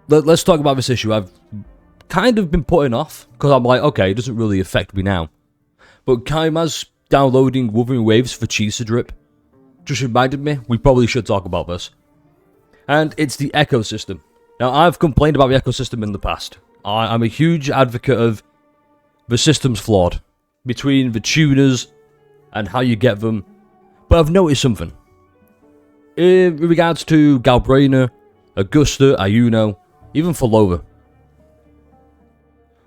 Let's talk about this issue. I've kind of been putting off, because I'm like, okay, it doesn't really affect me now. But Kaima's downloading Wuthering Waves for Cheese Drip just reminded me we probably should talk about this. And it's the ecosystem. Now, I've complained about the ecosystem in the past. I'm a huge advocate of the system's flawed between the tuners and how you get them. But I've noticed something. In regards to Galbrainer, Augusta, Ayuno, even Folova.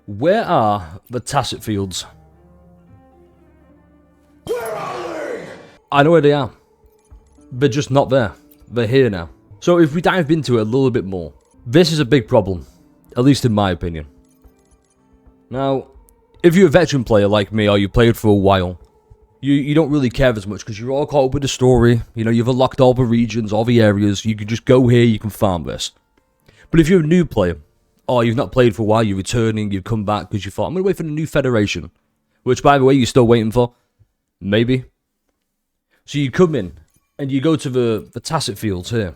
Where are the Tacet fields? Where are they? I know where they are. They're just not there. They're here now. So if we dive into it a little bit more, this is a big problem, at least in my opinion. Now, if you're a veteran player like me, or you played for a while, you don't really care as much because you're all caught up with the story. You know, you've unlocked all the regions, all the areas. You can just go here, you can farm this. But if you're a new player, or you've not played for a while, you're returning, you've come back because you thought, I'm going to wait for the new Federation. Which, by the way, you're still waiting for. Maybe. So you come in, and you go to the Tacet fields here.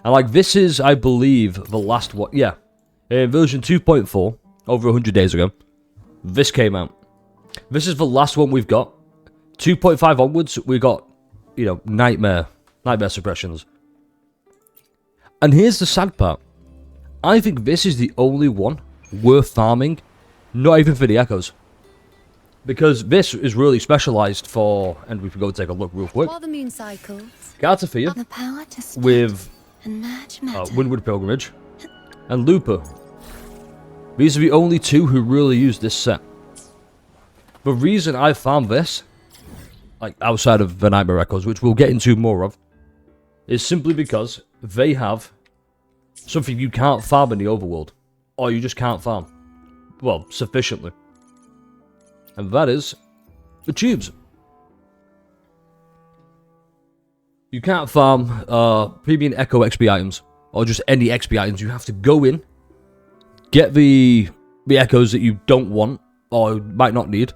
And like, this is, I believe, the last one. Yeah. Version 2.4, over 100 days ago. This came out. This is the last one we've got. 2.5 onwards, we got, you know, nightmare suppressions. And here's the sad part. I think this is the only one worth farming, not even for the echoes. Because this is really specialized for, and we can go take a look real quick. While the moon cycles, Gartafia the power to split with and merge matter. Windward Pilgrimage and Looper. These are the only two who really use this set. The reason I found this, like outside of the Nightmare Echoes, which we'll get into more of, is simply because they have something you can't farm in the overworld. Or you just can't farm. Well, sufficiently. And that is the tubes. You can't farm premium Echo XP items, or just any XP items. You have to go in, get the echoes that you don't want, or might not need,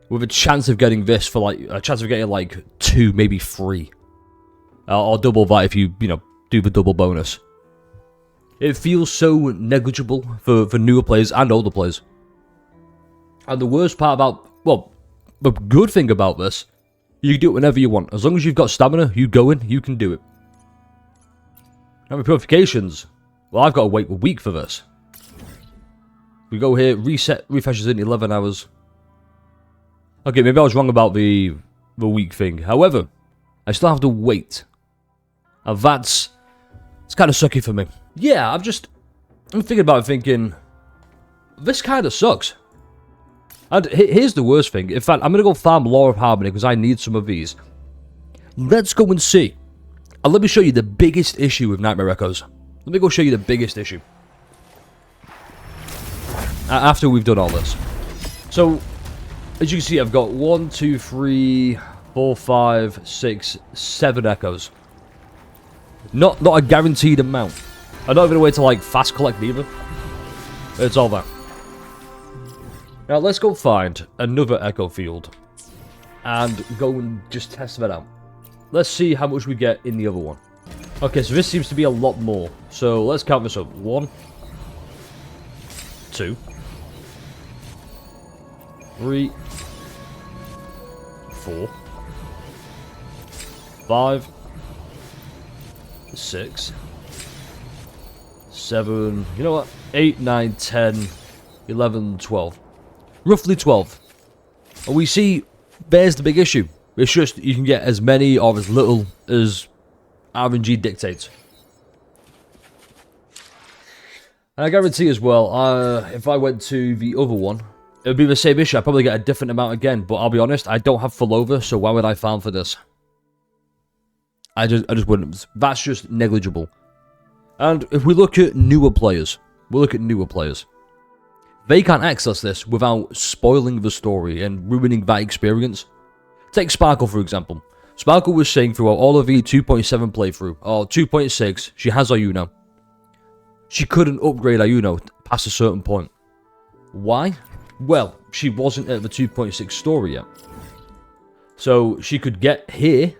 with a chance of getting this for like, a chance of getting like 2, maybe 3. Or double that if you know, do the double bonus. It feels so negligible for newer players and older players. And the worst part about, well, the good thing about this, you can do it whenever you want. As long as you've got stamina, you go in, you can do it. Now with purifications, well, I've got to wait a week for this. We go here, reset, refreshes in 11 hours. Okay, maybe I was wrong about the week thing. However, I still have to wait. And it's kind of sucky for me. Yeah, I'm thinking about it thinking, this kind of sucks. And here's the worst thing. In fact, I'm going to go farm Law of Harmony because I need some of these. Let's go and see. And let me show you the biggest issue with Nightmare Echoes. Let me go show you the biggest issue. After we've done all this. So, as you can see, I've got 1, 2, 3, 4, 5, 6, 7 echoes. Not a guaranteed amount. I'm not even going to like fast collect either. It's all that. Now let's go find another echo field and go and just test that out. Let's see how much we get in the other one. Okay, so this seems to be a lot more. So let's count this up. 1, 2, 3, 4, 5, 6, 7, you know what? 8, 9, 10, 11, 12. Roughly 12. And we see, there's the big issue. It's just, you can get as many or as little as RNG dictates. And I guarantee as well, if I went to the other one, it would be the same issue. I'd probably get a different amount again. But I'll be honest, I don't have full over, so why would I farm for this? I just wouldn't. That's just negligible. And if we look at newer players, they can't access this without spoiling the story and ruining that experience. Take Sparkle, for example. Sparkle was saying throughout all of the 2.7 playthrough, or 2.6, she has Ayuno. She couldn't upgrade Ayuno past a certain point. Why? Well, she wasn't at the 2.6 story yet. So she could get here,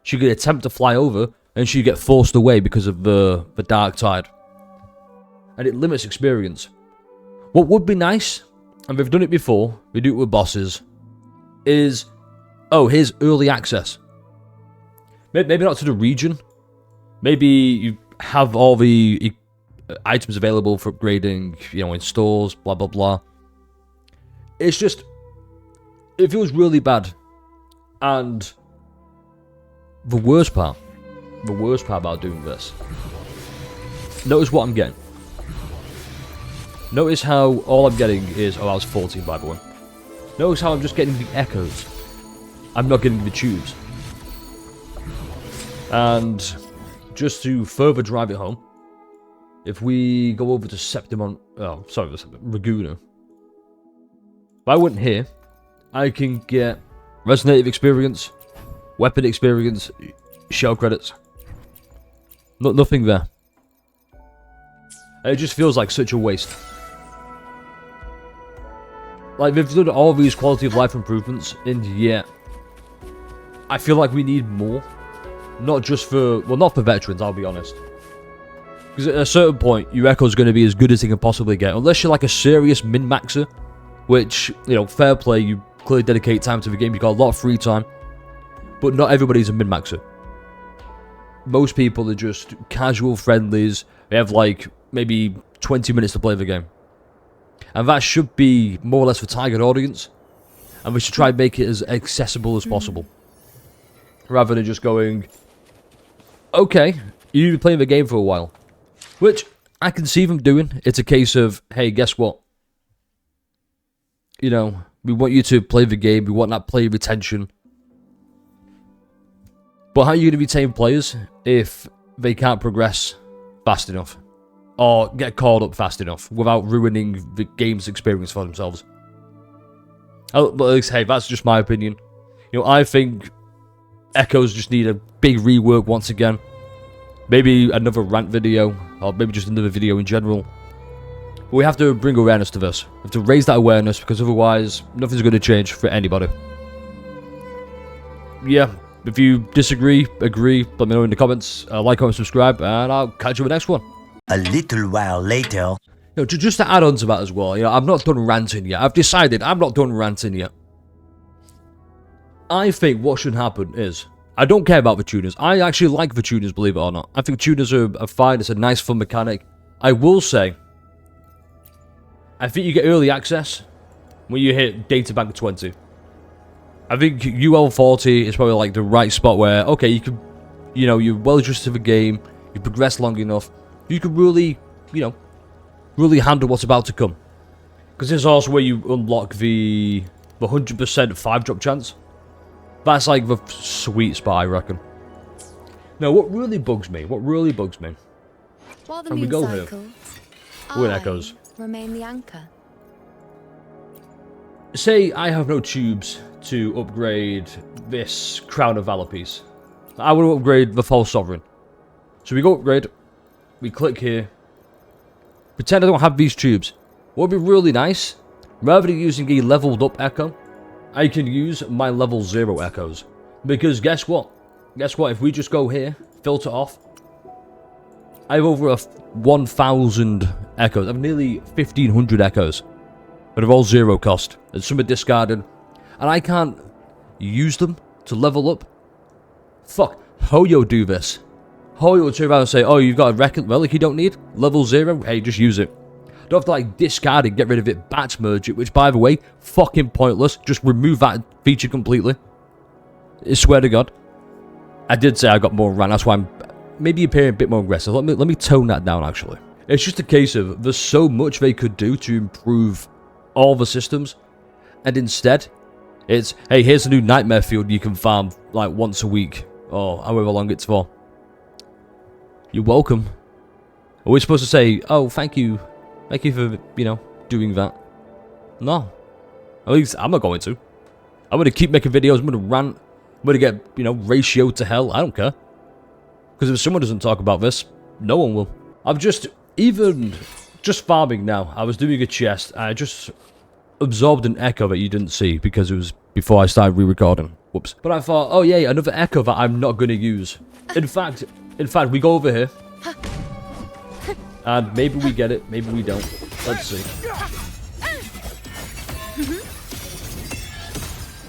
she could attempt to fly over, and she get forced away because of the dark tide. And it limits experience. What would be nice, and we've done it before, we do it with bosses, is, oh, here's early access. Maybe not to the region. Maybe you have all the items available for upgrading, you know, in stores, blah, blah, blah. It's just, it feels really bad. And the worst part about doing this, notice what I'm getting. Notice how all I'm getting is, oh, I was 14 by the way. Notice how I'm just getting the echoes. I'm not getting the tubes. And just to further drive it home, if we go over to Laguna. If I went here, I can get resonative experience, weapon experience, shell credits. Nothing there. It just feels like such a waste. Like, they've done all these quality of life improvements, and yet I feel like we need more. Not just for, well, not for veterans, I'll be honest. Because at a certain point, your echo's going to be as good as it can possibly get. Unless you're like a serious min-maxer, which, you know, fair play, you clearly dedicate time to the game, you've got a lot of free time. But not everybody's a min-maxer. Most people are just casual friendlies. They have like, maybe 20 minutes to play the game. And that should be more or less the target audience. And we should try and make it as accessible as possible. Rather than just going, okay, you've been playing the game for a while. Which I can see them doing. It's a case of, hey, guess what? You know, we want you to play the game. We want that player retention. But how are you going to retain players if they can't progress fast enough? Or get caught up fast enough without ruining the game's experience for themselves? But hey, that's just my opinion. You know, I think Echoes just need a big rework once again. Maybe another rant video, or maybe just another video in general. But we have to bring awareness to this. We have to raise that awareness, because otherwise, nothing's going to change for anybody. Yeah, if you disagree, agree, let me know in the comments. Like, comment, subscribe, and I'll catch you in the next one. A little while later. You know, just to add on to that as well, you know, I'm not done ranting yet. I've decided I'm not done ranting yet. I think what should happen is, I don't care about the tuners. I actually like the tuners, believe it or not. I think tuners are fine. It's a nice, fun mechanic. I will say, I think you get early access when you hit Databank 20. I think UL 40 is probably like the right spot where, okay, you can, you know, you're well adjusted to the game, you progress long enough, you can really, you know, really handle what's about to come. Because this is also where you unlock the 100% 5-drop chance. That's like the sweet spot, I reckon. Now, what really bugs me, While the and we moon go here. cycles, We're in I Echoes. remain the anchor. Say I have no tubes to upgrade this Crown of Valor piece. I want to upgrade the False Sovereign. So we go upgrade, we click here, pretend I don't have these tubes. What would be really nice, rather than using a leveled up Echo, I can use my level 0 Echoes. Because guess what? Guess what? If we just go here, filter off, I have over 1,000 Echoes. I have nearly 1,500 Echoes. But they're all 0 cost. And some are discarded. And I can't use them to level up. Fuck. Hoyo do this. Hoyo will turn around and say, oh, you've got a relic you don't need? Level 0? Hey, just use it. Don't have to like discard it, get rid of it, batch merge it, which by the way, fucking pointless. Just remove that feature completely. I swear to God. I did say I got more rant, that's why I'm maybe appearing a bit more aggressive. Let me tone that down actually. It's just a case of there's so much they could do to improve all the systems. And instead, it's, hey, here's a new nightmare field you can farm like once a week. Or however long it's for. You're welcome. Are we supposed to say, oh, thank you. Thank you for, you know, doing that. No. At least I'm not going to. I'm going to keep making videos. I'm going to rant. I'm going to get, you know, ratio to hell. I don't care. Because if someone doesn't talk about this, no one will. I'm just farming now. I was doing a chest. I just absorbed an echo that you didn't see because it was before I started re-recording. Whoops. But I thought, oh yeah, another echo that I'm not going to use. In fact, In fact, we go over here. And maybe we get it, maybe we don't. Let's see.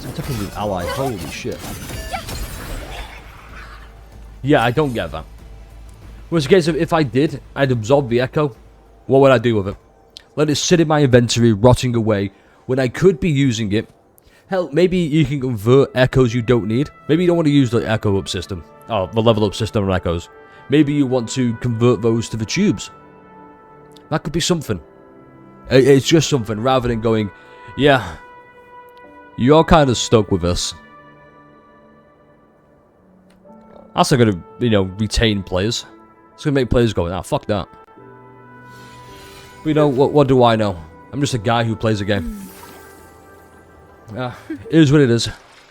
I'm taking an ally. Holy shit. Yeah, I don't get that. Whereas, case of if I did, I'd absorb the echo. What would I do with it? Let it sit in my inventory, rotting away, when I could be using it. Hell, maybe you can convert echoes you don't need. Maybe you don't want to use the echo up system. Oh, the level up system of echoes. Maybe you want to convert those to the tubes. That could be something. It's just something, rather than going, yeah, you're kind of stuck with us. That's not going to, retain players. It's going to make players go, fuck that. But what do I know? I'm just a guy who plays a game. It is what it is.